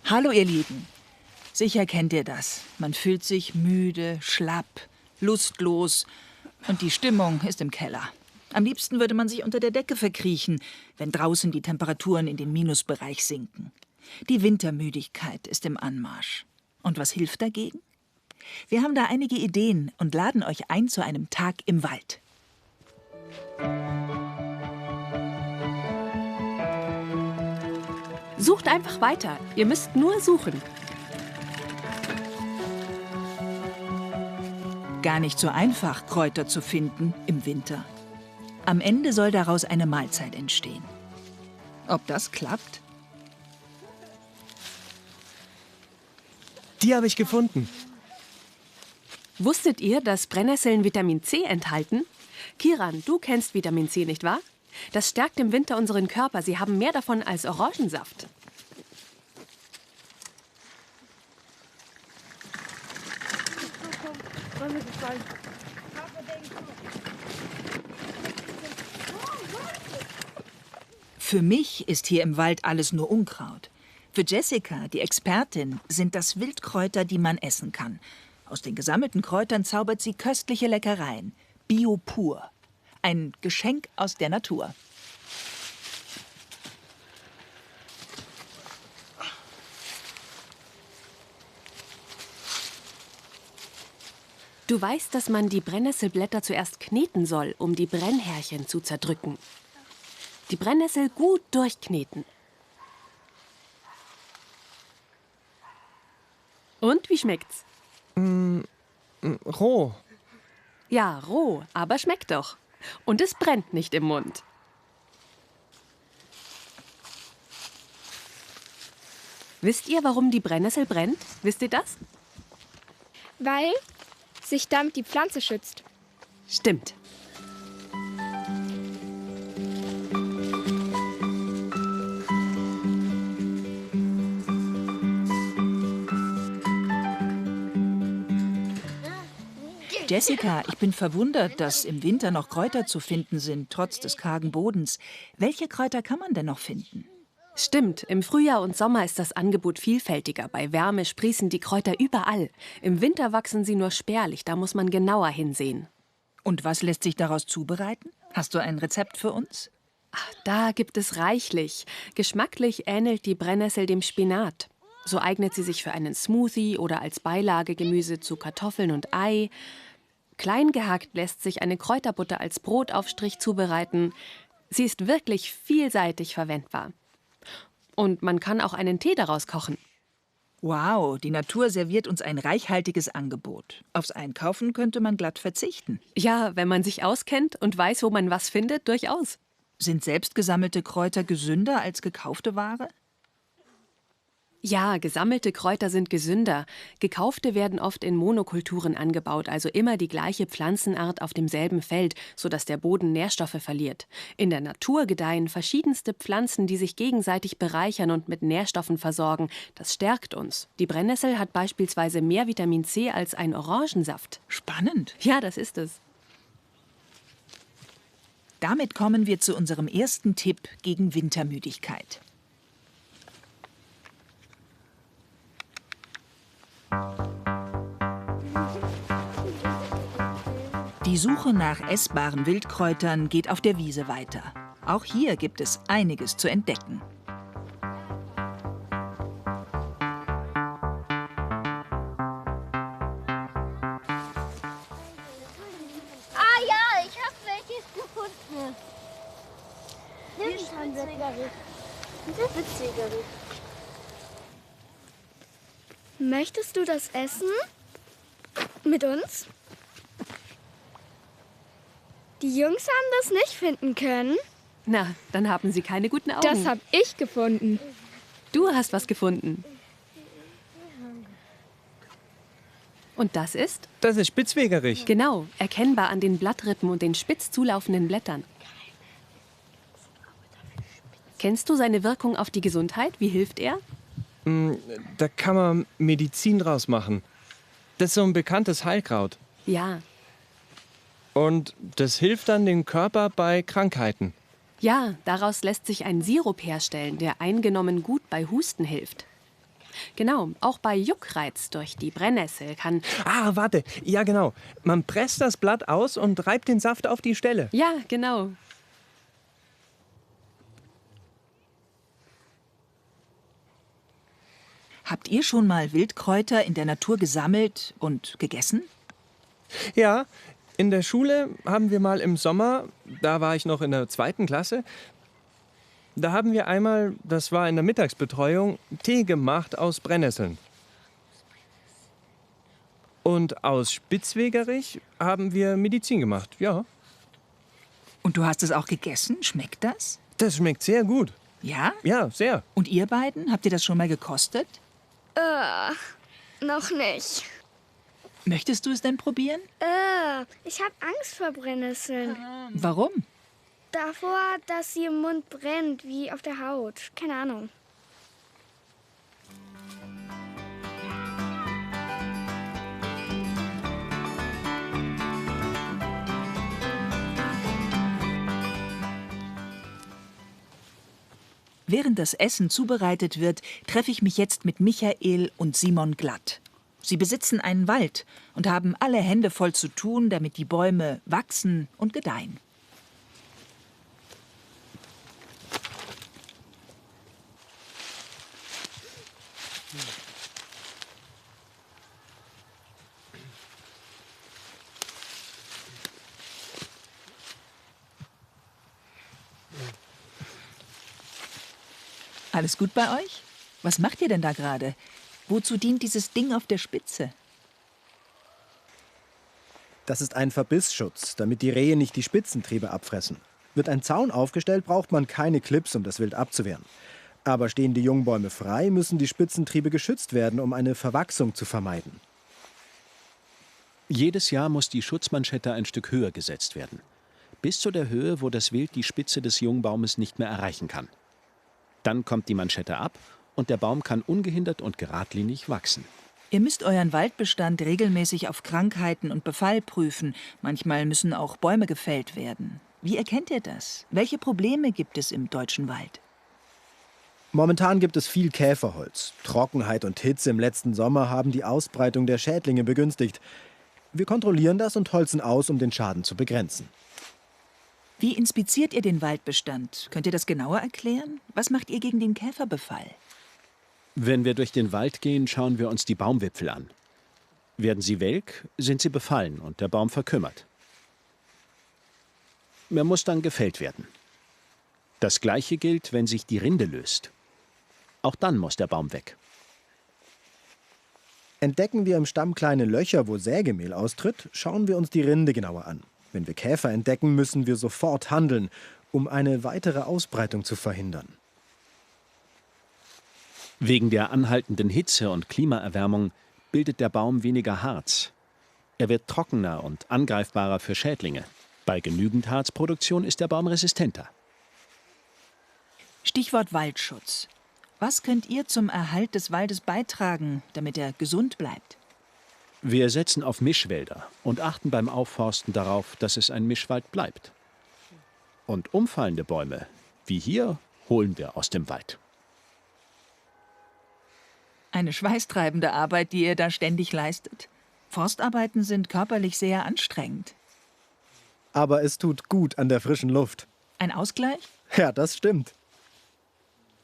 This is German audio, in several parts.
Hallo ihr Lieben. Sicher kennt ihr das. Man fühlt sich müde, schlapp, lustlos und die Stimmung ist im Keller. Am liebsten würde man sich unter der Decke verkriechen, wenn draußen die Temperaturen in den Minusbereich sinken. Die Wintermüdigkeit ist im Anmarsch. Und was hilft dagegen? Wir haben da einige Ideen und laden euch ein zu einem Tag im Wald. Sucht einfach weiter. Ihr müsst nur suchen. Gar nicht so einfach, Kräuter zu finden im Winter. Am Ende soll daraus eine Mahlzeit entstehen. Ob das klappt? Die habe ich gefunden. Wusstet ihr, dass Brennnesseln Vitamin C enthalten? Kiran, du kennst Vitamin C, nicht wahr? Das stärkt im Winter unseren Körper. Sie haben mehr davon als Orangensaft. Für mich ist hier im Wald alles nur Unkraut. Für Jessica, die Expertin, sind das Wildkräuter, die man essen kann. Aus den gesammelten Kräutern zaubert sie köstliche Leckereien. Bio pur. Ein Geschenk aus der Natur. Du weißt, dass man die Brennnesselblätter zuerst kneten soll, um die Brennhärchen zu zerdrücken. Die Brennnessel gut durchkneten. Und wie schmeckt's? Roh. Ja, roh, aber schmeckt doch. Und es brennt nicht im Mund. Wisst ihr, warum die Brennnessel brennt? Wisst ihr das? Weil sich damit die Pflanze schützt. Stimmt. Jessica, ich bin verwundert, dass im Winter noch Kräuter zu finden sind, trotz des kargen Bodens. Welche Kräuter kann man denn noch finden? Stimmt, im Frühjahr und Sommer ist das Angebot vielfältiger. Bei Wärme sprießen die Kräuter überall. Im Winter wachsen sie nur spärlich, da muss man genauer hinsehen. Und was lässt sich daraus zubereiten? Hast du ein Rezept für uns? Da gibt es reichlich. Geschmacklich ähnelt die Brennnessel dem Spinat. So eignet sie sich für einen Smoothie oder als Beilagegemüse zu Kartoffeln und Ei. Klein gehackt lässt sich eine Kräuterbutter als Brotaufstrich zubereiten. Sie ist wirklich vielseitig verwendbar. Und man kann auch einen Tee daraus kochen. Wow, die Natur serviert uns ein reichhaltiges Angebot. Aufs Einkaufen könnte man glatt verzichten. Ja, wenn man sich auskennt und weiß, wo man was findet, durchaus. Sind selbst gesammelte Kräuter gesünder als gekaufte Ware? Ja, gesammelte Kräuter sind gesünder. Gekaufte werden oft in Monokulturen angebaut, also immer die gleiche Pflanzenart auf demselben Feld, sodass der Boden Nährstoffe verliert. In der Natur gedeihen verschiedenste Pflanzen, die sich gegenseitig bereichern und mit Nährstoffen versorgen. Das stärkt uns. Die Brennnessel hat beispielsweise mehr Vitamin C als ein Orangensaft. Spannend. Ja, das ist es. Damit kommen wir zu unserem ersten Tipp gegen Wintermüdigkeit. Die Suche nach essbaren Wildkräutern geht auf der Wiese weiter. Auch hier gibt es einiges zu entdecken. Ah ja, ich habe welches gefunden. Nimm Spitzwegerich. Spitzwegerich. Möchtest du das essen? Mit uns? Die Jungs haben das nicht finden können. Na, dann haben sie keine guten Augen. Das habe ich gefunden. Du hast was gefunden. Und das ist? Das ist Spitzwegerich. Genau, erkennbar an den Blattrippen und den spitz zulaufenden Blättern. Kennst du seine Wirkung auf die Gesundheit? Wie hilft er? Da kann man Medizin draus machen. Das ist so ein bekanntes Heilkraut. Ja. Und das hilft dann dem Körper bei Krankheiten. Ja, daraus lässt sich ein Sirup herstellen, der eingenommen gut bei Husten hilft. Genau, auch bei Juckreiz durch die Brennnessel kann... Ah, warte. Ja, genau. Man presst das Blatt aus und reibt den Saft auf die Stelle. Ja, genau. Habt ihr schon mal Wildkräuter in der Natur gesammelt und gegessen? Ja, in der Schule haben wir mal im Sommer, da war ich noch in der 2. Klasse, da haben wir einmal, das war in der Mittagsbetreuung, Tee gemacht aus Brennnesseln. Und aus Spitzwegerich haben wir Medizin gemacht, ja. Und du hast es auch gegessen? Schmeckt das? Das schmeckt sehr gut. Ja? Ja, sehr. Und ihr beiden, habt ihr das schon mal gekostet? Noch nicht. Möchtest du es denn probieren? Ich habe Angst vor Brennnesseln. Warum? Davor, dass sie im Mund brennt, wie auf der Haut. Keine Ahnung. Während das Essen zubereitet wird, treffe ich mich jetzt mit Michael und Simon Glatt. Sie besitzen einen Wald und haben alle Hände voll zu tun, damit die Bäume wachsen und gedeihen. Alles gut bei euch? Was macht ihr denn da gerade? Wozu dient dieses Ding auf der Spitze? Das ist ein Verbissschutz, damit die Rehe nicht die Spitzentriebe abfressen. Wird ein Zaun aufgestellt, braucht man keine Clips, um das Wild abzuwehren. Aber stehen die Jungbäume frei, müssen die Spitzentriebe geschützt werden, um eine Verwachsung zu vermeiden. Jedes Jahr muss die Schutzmanschette ein Stück höher gesetzt werden. Bis zu der Höhe, wo das Wild die Spitze des Jungbaumes nicht mehr erreichen kann. Dann kommt die Manschette ab und der Baum kann ungehindert und geradlinig wachsen. Ihr müsst euren Waldbestand regelmäßig auf Krankheiten und Befall prüfen. Manchmal müssen auch Bäume gefällt werden. Wie erkennt ihr das? Welche Probleme gibt es im deutschen Wald? Momentan gibt es viel Käferholz. Trockenheit und Hitze im letzten Sommer haben die Ausbreitung der Schädlinge begünstigt. Wir kontrollieren das und holzen aus, um den Schaden zu begrenzen. Wie inspiziert ihr den Waldbestand? Könnt ihr das genauer erklären? Was macht ihr gegen den Käferbefall? Wenn wir durch den Wald gehen, schauen wir uns die Baumwipfel an. Werden sie welk, sind sie befallen und der Baum verkümmert. Er muss dann gefällt werden. Das Gleiche gilt, wenn sich die Rinde löst. Auch dann muss der Baum weg. Entdecken wir im Stamm kleine Löcher, wo Sägemehl austritt, schauen wir uns die Rinde genauer an. Wenn wir Käfer entdecken, müssen wir sofort handeln, um eine weitere Ausbreitung zu verhindern. Wegen der anhaltenden Hitze und Klimaerwärmung bildet der Baum weniger Harz. Er wird trockener und angreifbarer für Schädlinge. Bei genügend Harzproduktion ist der Baum resistenter. Stichwort Waldschutz. Was könnt ihr zum Erhalt des Waldes beitragen, damit er gesund bleibt? Wir setzen auf Mischwälder und achten beim Aufforsten darauf, dass es ein Mischwald bleibt. Und umfallende Bäume, wie hier, holen wir aus dem Wald. Eine schweißtreibende Arbeit, die ihr da ständig leistet. Forstarbeiten sind körperlich sehr anstrengend. Aber es tut gut an der frischen Luft. Ein Ausgleich? Ja, das stimmt.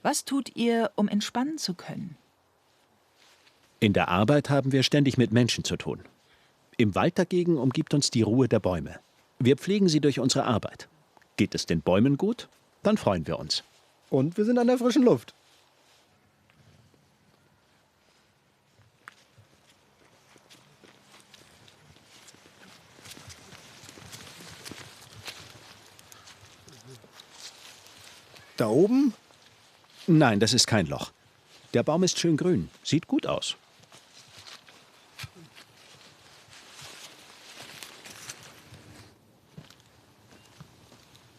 Was tut ihr, um entspannen zu können? In der Arbeit haben wir ständig mit Menschen zu tun. Im Wald dagegen umgibt uns die Ruhe der Bäume. Wir pflegen sie durch unsere Arbeit. Geht es den Bäumen gut, dann freuen wir uns. Und wir sind an der frischen Luft. Da oben? Nein, das ist kein Loch. Der Baum ist schön grün, sieht gut aus.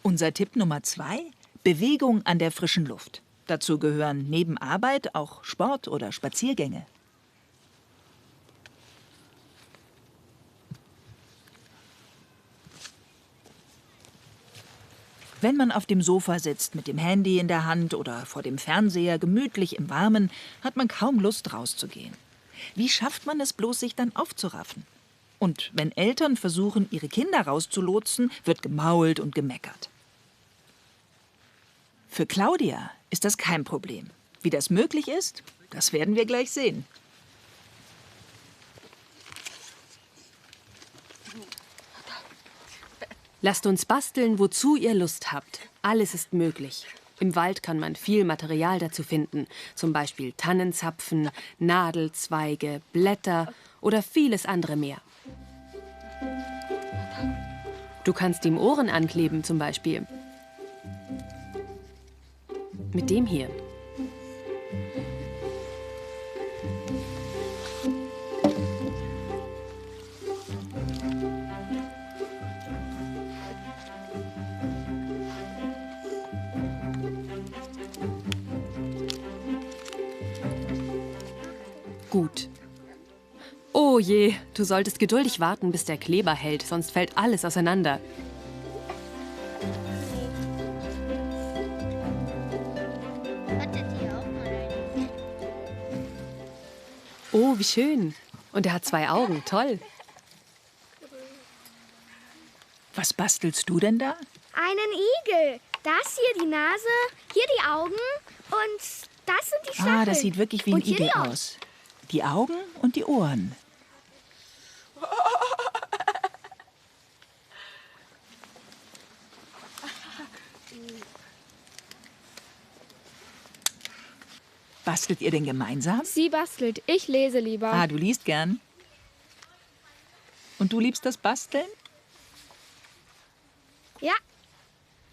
Unser Tipp Nummer 2: Bewegung an der frischen Luft. Dazu gehören neben Arbeit auch Sport oder Spaziergänge. Wenn man auf dem Sofa sitzt mit dem Handy in der Hand oder vor dem Fernseher gemütlich im Warmen, hat man kaum Lust rauszugehen. Wie schafft man es bloß, sich dann aufzuraffen? Und wenn Eltern versuchen, ihre Kinder rauszulotsen, wird gemault und gemeckert. Für Claudia ist das kein Problem. Wie das möglich ist, das werden wir gleich sehen. Lasst uns basteln, wozu ihr Lust habt. Alles ist möglich. Im Wald kann man viel Material dazu finden. Zum Beispiel Tannenzapfen, Nadelzweige, Blätter oder vieles andere mehr. Du kannst ihm Ohren ankleben zum Beispiel. Mit dem hier. Gut. Oh je, du solltest geduldig warten, bis der Kleber hält, sonst fällt alles auseinander. Oh, wie schön. Und er hat 2 Augen, toll. Was bastelst du denn da? Einen Igel. Das hier die Nase, hier die Augen und das sind die Stacheln. Ah, das sieht wirklich wie ein Und hier Igel die Ohren. aus. Die Augen und die Ohren. Bastelt ihr denn gemeinsam? Sie bastelt, ich lese lieber. Ah, du liest gern. Und du liebst das Basteln? Ja,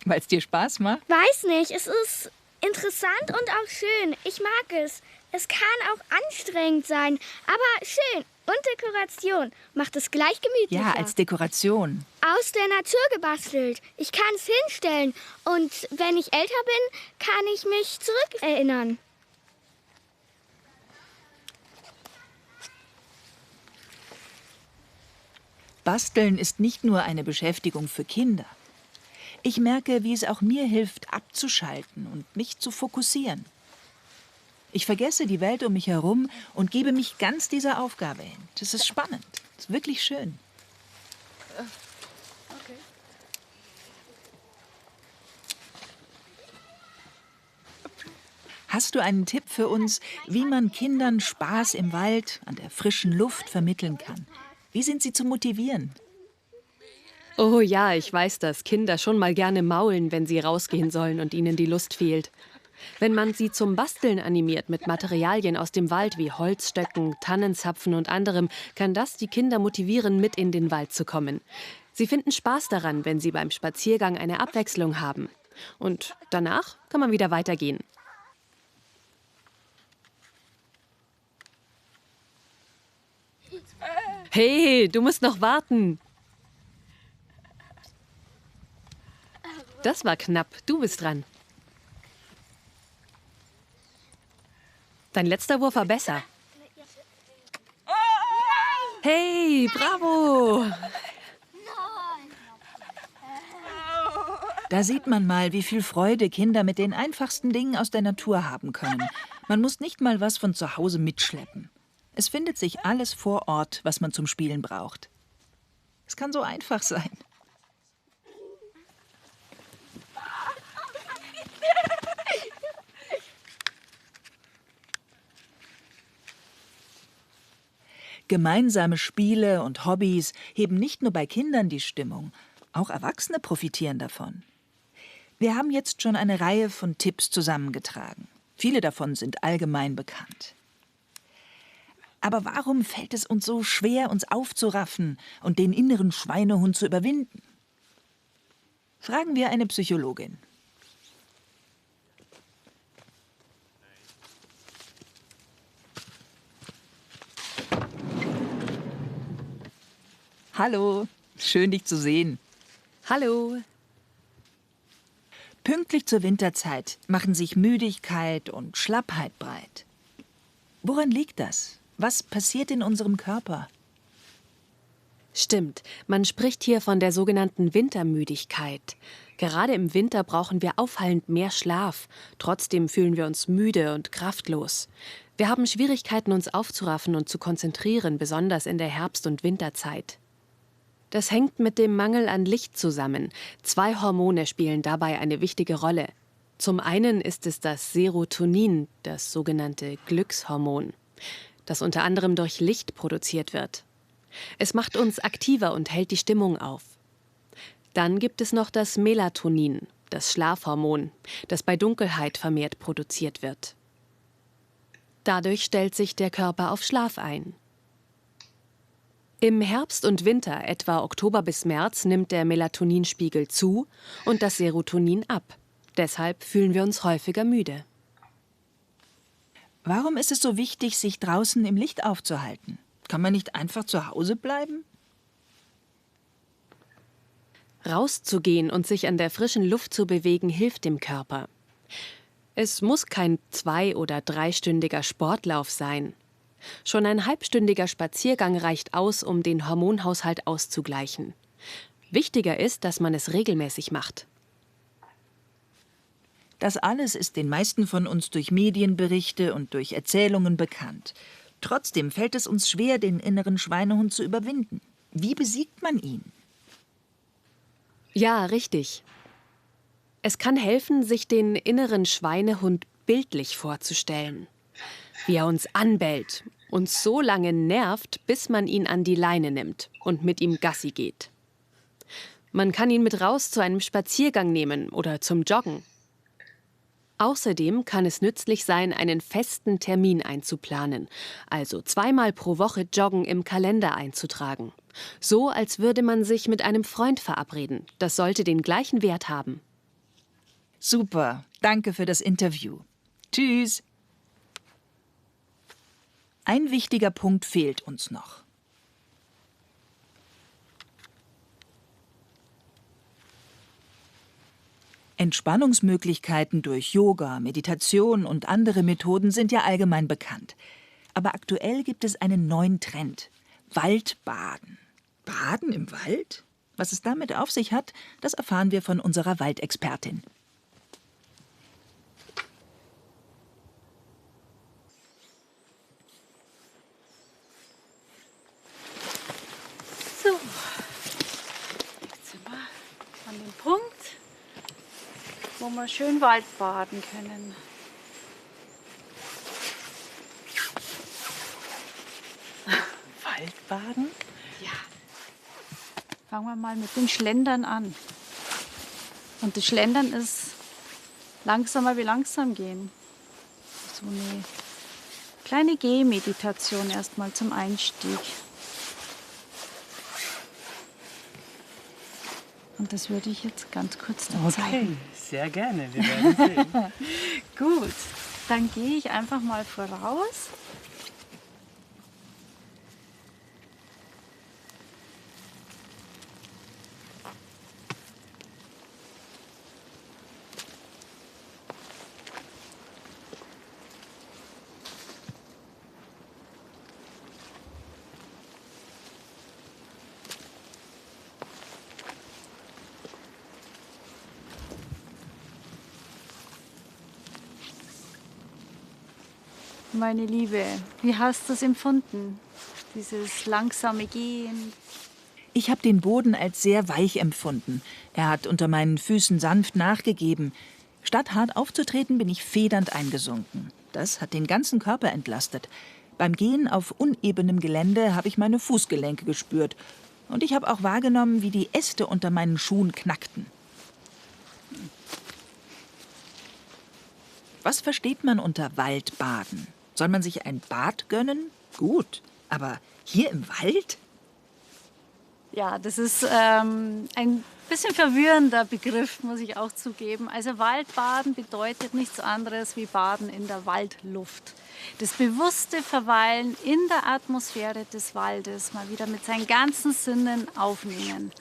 Weil es dir Spaß macht? weiß nicht, es ist interessant und auch schön. Ich mag es. Es kann auch anstrengend sein, aber schön. Und Dekoration macht es gleich gemütlicher. Ja, als Dekoration. Aus der Natur gebastelt. Ich kann es hinstellen. Und wenn ich älter bin, kann ich mich zurückerinnern. Basteln ist nicht nur eine Beschäftigung für Kinder. Ich merke, wie es auch mir hilft, abzuschalten und mich zu fokussieren. Ich vergesse die Welt um mich herum und gebe mich ganz dieser Aufgabe hin. Das ist spannend. Das ist wirklich schön. Hast du einen Tipp für uns, wie man Kindern Spaß im Wald, an der frischen Luft vermitteln kann? Wie sind sie zu motivieren? Oh ja, ich weiß das. Kinder schon mal gerne maulen, wenn sie rausgehen sollen und ihnen die Lust fehlt. Wenn man sie zum Basteln animiert mit Materialien aus dem Wald wie Holzstöcken, Tannenzapfen und anderem, kann das die Kinder motivieren, mit in den Wald zu kommen. Sie finden Spaß daran, wenn sie beim Spaziergang eine Abwechslung haben. Und danach kann man wieder weitergehen. Hey, du musst noch warten. Das war knapp. Du bist dran. Dein letzter Wurf war besser. Hey, bravo! Da sieht man mal, wie viel Freude Kinder mit den einfachsten Dingen aus der Natur haben können. Man muss nicht mal was von zu Hause mitschleppen. Es findet sich alles vor Ort, was man zum Spielen braucht. Es kann so einfach sein. Gemeinsame Spiele und Hobbys heben nicht nur bei Kindern die Stimmung, auch Erwachsene profitieren davon. Wir haben jetzt schon eine Reihe von Tipps zusammengetragen. Viele davon sind allgemein bekannt. Aber warum fällt es uns so schwer, uns aufzuraffen und den inneren Schweinehund zu überwinden? Fragen wir eine Psychologin. Hallo, schön dich zu sehen. Hallo. Pünktlich zur Winterzeit machen sich Müdigkeit und Schlappheit breit. Woran liegt das? Was passiert in unserem Körper? Stimmt, man spricht hier von der sogenannten Wintermüdigkeit. Gerade im Winter brauchen wir auffallend mehr Schlaf. Trotzdem fühlen wir uns müde und kraftlos. Wir haben Schwierigkeiten, uns aufzuraffen und zu konzentrieren, besonders in der Herbst- und Winterzeit. Das hängt mit dem Mangel an Licht zusammen. 2 Hormone spielen dabei eine wichtige Rolle. Zum einen ist es das Serotonin, das sogenannte Glückshormon, das unter anderem durch Licht produziert wird. Es macht uns aktiver und hält die Stimmung auf. Dann gibt es noch das Melatonin, das Schlafhormon, das bei Dunkelheit vermehrt produziert wird. Dadurch stellt sich der Körper auf Schlaf ein. Im Herbst und Winter, etwa Oktober bis März, nimmt der Melatoninspiegel zu und das Serotonin ab. Deshalb fühlen wir uns häufiger müde. Warum ist es so wichtig, sich draußen im Licht aufzuhalten? Kann man nicht einfach zu Hause bleiben? Rauszugehen und sich an der frischen Luft zu bewegen, hilft dem Körper. Es muss kein 2- oder 3-stündiger Sportlauf sein. Schon ein halbstündiger Spaziergang reicht aus, um den Hormonhaushalt auszugleichen. Wichtiger ist, dass man es regelmäßig macht. Das alles ist den meisten von uns durch Medienberichte und durch Erzählungen bekannt. Trotzdem fällt es uns schwer, den inneren Schweinehund zu überwinden. Wie besiegt man ihn? Ja, richtig. Es kann helfen, sich den inneren Schweinehund bildlich vorzustellen. Wie er uns anbellt, uns so lange nervt, bis man ihn an die Leine nimmt und mit ihm Gassi geht. Man kann ihn mit raus zu einem Spaziergang nehmen oder zum Joggen. Außerdem kann es nützlich sein, einen festen Termin einzuplanen, also 2-mal pro Woche Joggen im Kalender einzutragen. So, als würde man sich mit einem Freund verabreden. Das sollte den gleichen Wert haben. Super, danke für das Interview. Tschüss. Ein wichtiger Punkt fehlt uns noch. Entspannungsmöglichkeiten durch Yoga, Meditation und andere Methoden sind ja allgemein bekannt. Aber aktuell gibt es einen neuen Trend: Waldbaden. Baden im Wald? Was es damit auf sich hat, das erfahren wir von unserer Waldexpertin. So, jetzt sind wir an dem Punkt, wo wir schön Wald baden können. Waldbaden? Ja. Fangen wir mal mit dem Schlendern an. Und das Schlendern ist langsamer wie langsam gehen. So eine kleine Gehmeditation erstmal zum Einstieg. Und das würde ich jetzt ganz kurz dann zeigen. sehr gerne. Wir werden sehen. Gut, dann gehe ich einfach mal voraus. Meine Liebe, wie hast du es empfunden? Dieses langsame Gehen. Ich habe den Boden als sehr weich empfunden. Er hat unter meinen Füßen sanft nachgegeben. Statt hart aufzutreten, bin ich federnd eingesunken. Das hat den ganzen Körper entlastet. Beim Gehen auf unebenem Gelände habe ich meine Fußgelenke gespürt. Und ich habe auch wahrgenommen, wie die Äste unter meinen Schuhen knackten. Was versteht man unter Waldbaden? Soll man sich ein Bad gönnen? Gut, aber hier im Wald? Ja, das ist ein bisschen verwirrender Begriff, muss ich auch zugeben. Also Waldbaden bedeutet nichts anderes wie Baden in der Waldluft. Das bewusste Verweilen in der Atmosphäre des Waldes, mal wieder mit seinen ganzen Sinnen aufnehmen.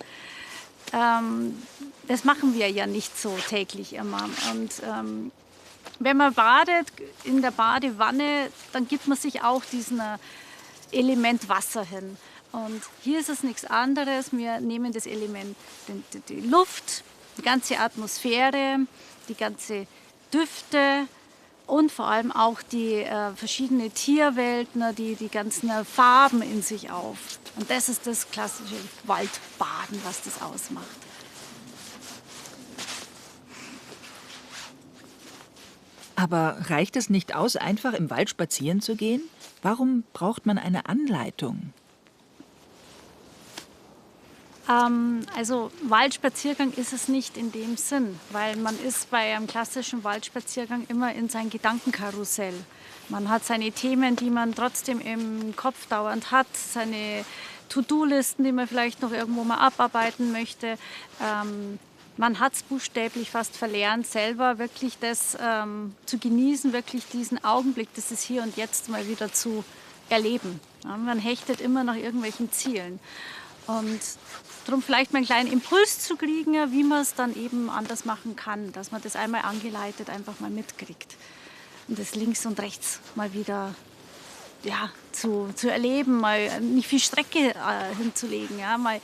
Das machen wir ja nicht so täglich immer. Und wenn man badet in der Badewanne, dann gibt man sich auch diesem Element Wasser hin. Und hier ist es nichts anderes. Wir nehmen das Element, die Luft, die ganze Atmosphäre, die ganze Düfte und vor allem auch die verschiedenen Tierwelten, die ganzen Farben in sich auf. Und das ist das klassische Waldbaden, was das ausmacht. Aber reicht es nicht aus, einfach im Wald spazieren zu gehen? Warum braucht man eine Anleitung? Also Waldspaziergang ist es nicht in dem Sinn, weil man ist bei einem klassischen Waldspaziergang immer in sein Gedankenkarussell. Man hat seine Themen, die man trotzdem im Kopf dauernd hat, seine To-Do-Listen, die man vielleicht noch irgendwo mal abarbeiten möchte. Man hat es buchstäblich fast verlernt, selber wirklich das zu genießen, wirklich diesen Augenblick, das ist hier und jetzt mal wieder zu erleben. Ja, man hechtet immer nach irgendwelchen Zielen. Und darum vielleicht mal einen kleinen Impuls zu kriegen, wie man es dann eben anders machen kann, dass man das einmal angeleitet einfach mal mitkriegt. Und das links und rechts mal wieder zu erleben, mal nicht viel Strecke hinzulegen, ja, mal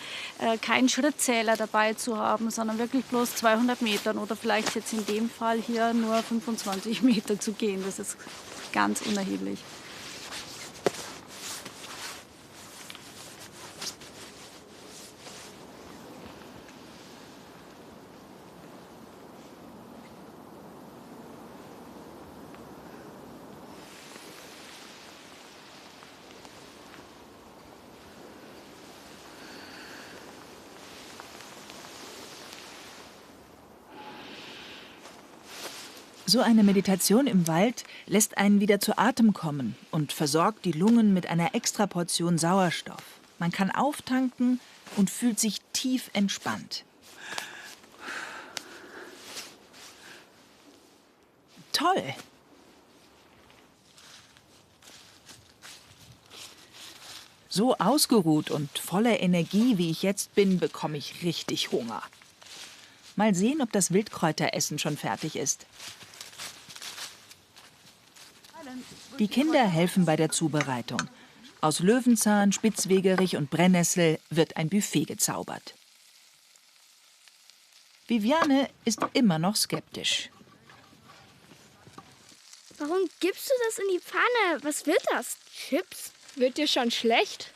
keinen Schrittzähler dabei zu haben, sondern wirklich bloß 200 Metern oder vielleicht jetzt in dem Fall hier nur 25 Meter zu gehen. Das ist ganz unerheblich. So eine Meditation im Wald lässt einen wieder zu Atem kommen und versorgt die Lungen mit einer Extraportion Sauerstoff. Man kann auftanken und fühlt sich tief entspannt. Toll! So ausgeruht und voller Energie, wie ich jetzt bin, bekomme ich richtig Hunger. Mal sehen, ob das Wildkräuteressen schon fertig ist. Die Kinder helfen bei der Zubereitung. Aus Löwenzahn, Spitzwegerich und Brennnessel wird ein Buffet gezaubert. Viviane ist immer noch skeptisch. Warum gibst du das in die Pfanne? Was wird das? Chips? Wird dir schon schlecht?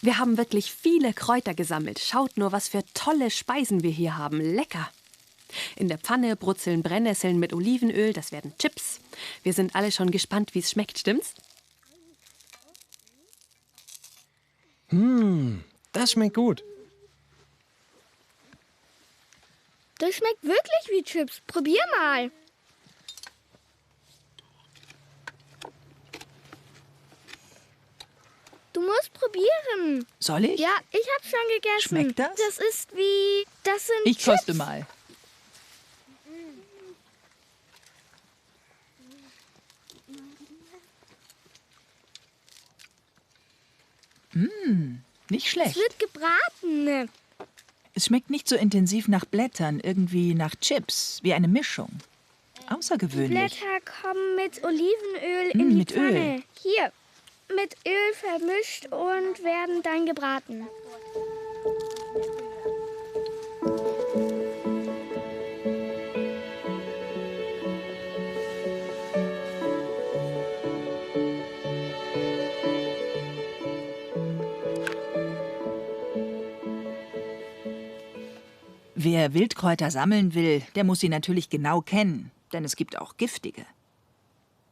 Wir haben wirklich viele Kräuter gesammelt. Schaut nur, was für tolle Speisen wir hier haben. Lecker! In der Pfanne brutzeln Brennnesseln mit Olivenöl. Das werden Chips. Wir sind alle schon gespannt, wie es schmeckt. Stimmt's? Das schmeckt gut. Das schmeckt wirklich wie Chips. Probier mal. Du musst probieren. Soll ich? Ja, ich hab's schon gegessen. Schmeckt das? Das ist wie... Das sind Ich Chips. koste mal. Nicht Es schlecht. wird gebraten. Es schmeckt nicht so intensiv nach Blättern, irgendwie nach Chips, wie eine Mischung. Die Außergewöhnlich. Blätter kommen mit Olivenöl in die mit Pfanne. Öl. Hier, mit Öl vermischt und werden dann gebraten. Wer Wildkräuter sammeln will, der muss sie natürlich genau kennen, denn es gibt auch giftige.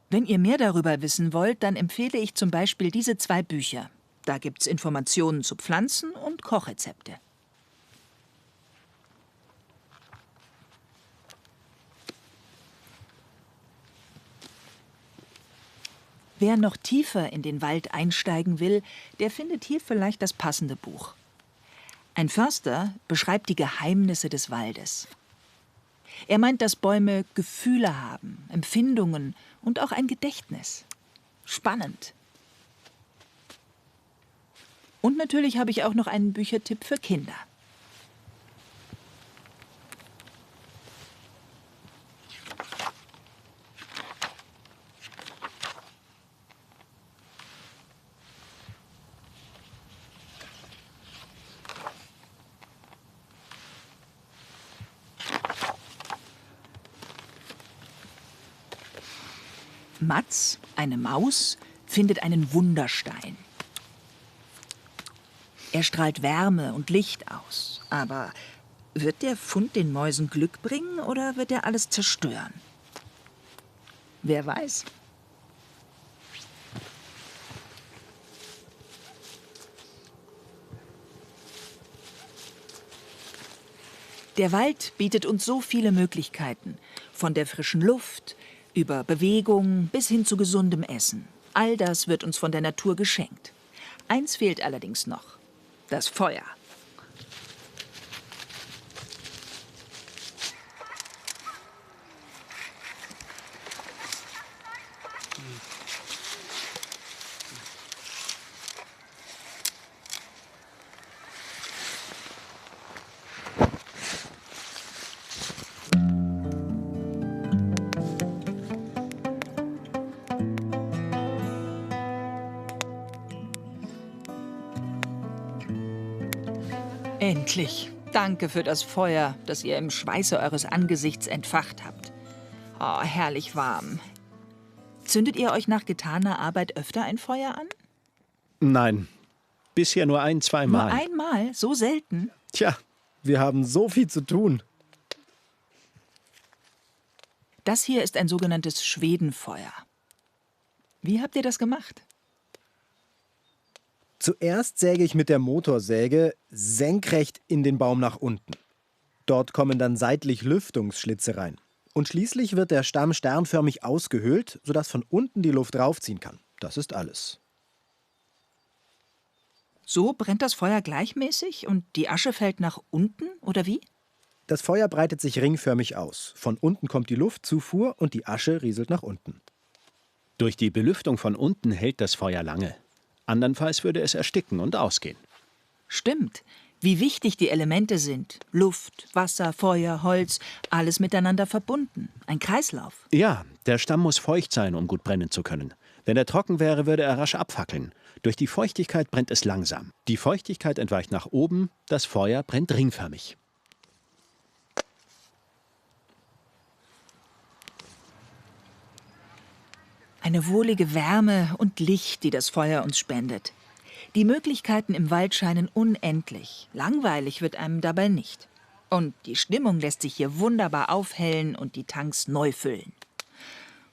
Wenn ihr mehr darüber wissen wollt, dann empfehle ich zum Beispiel diese 2 Bücher. Da gibt's Informationen zu Pflanzen und Kochrezepte. Wer noch tiefer in den Wald einsteigen will, der findet hier vielleicht das passende Buch. Ein Förster beschreibt die Geheimnisse des Waldes. Er meint, dass Bäume Gefühle haben, Empfindungen und auch ein Gedächtnis. Spannend. Und natürlich habe ich auch noch einen Büchertipp für Kinder. Mats, eine Maus, findet einen Wunderstein. Er strahlt Wärme und Licht aus. Aber wird der Fund den Mäusen Glück bringen oder wird er alles zerstören? Wer weiß. Der Wald bietet uns so viele Möglichkeiten. Von der frischen Luft, über Bewegung bis hin zu gesundem Essen. All das wird uns von der Natur geschenkt. Eins fehlt allerdings noch: das Feuer. Endlich. Danke für das Feuer, das ihr im Schweiße eures Angesichts entfacht habt. Oh, herrlich warm. Zündet ihr euch nach getaner Arbeit öfter ein Feuer an? Nein, bisher nur ein-, zweimal. Nur einmal? So selten? Tja, wir haben so viel zu tun. Das hier ist ein sogenanntes Schwedenfeuer. Wie habt ihr das gemacht? Zuerst säge ich mit der Motorsäge senkrecht in den Baum nach unten. Dort kommen dann seitlich Lüftungsschlitze rein. Und schließlich wird der Stamm sternförmig ausgehöhlt, sodass von unten die Luft raufziehen kann. Das ist alles. So brennt das Feuer gleichmäßig und die Asche fällt nach unten, oder wie? Das Feuer breitet sich ringförmig aus. Von unten kommt die Luftzufuhr und die Asche rieselt nach unten. Durch die Belüftung von unten hält das Feuer lange. Andernfalls würde es ersticken und ausgehen. Stimmt. Wie wichtig die Elemente sind. Luft, Wasser, Feuer, Holz, alles miteinander verbunden. Ein Kreislauf. Ja, der Stamm muss feucht sein, um gut brennen zu können. Wenn er trocken wäre, würde er rasch abfackeln. Durch die Feuchtigkeit brennt es langsam. Die Feuchtigkeit entweicht nach oben, das Feuer brennt ringförmig. Eine wohlige Wärme und Licht, die das Feuer uns spendet. Die Möglichkeiten im Wald scheinen unendlich. Langweilig wird einem dabei nicht. Und die Stimmung lässt sich hier wunderbar aufhellen und die Tanks neu füllen.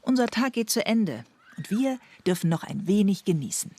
Unser Tag geht zu Ende und wir dürfen noch ein wenig genießen.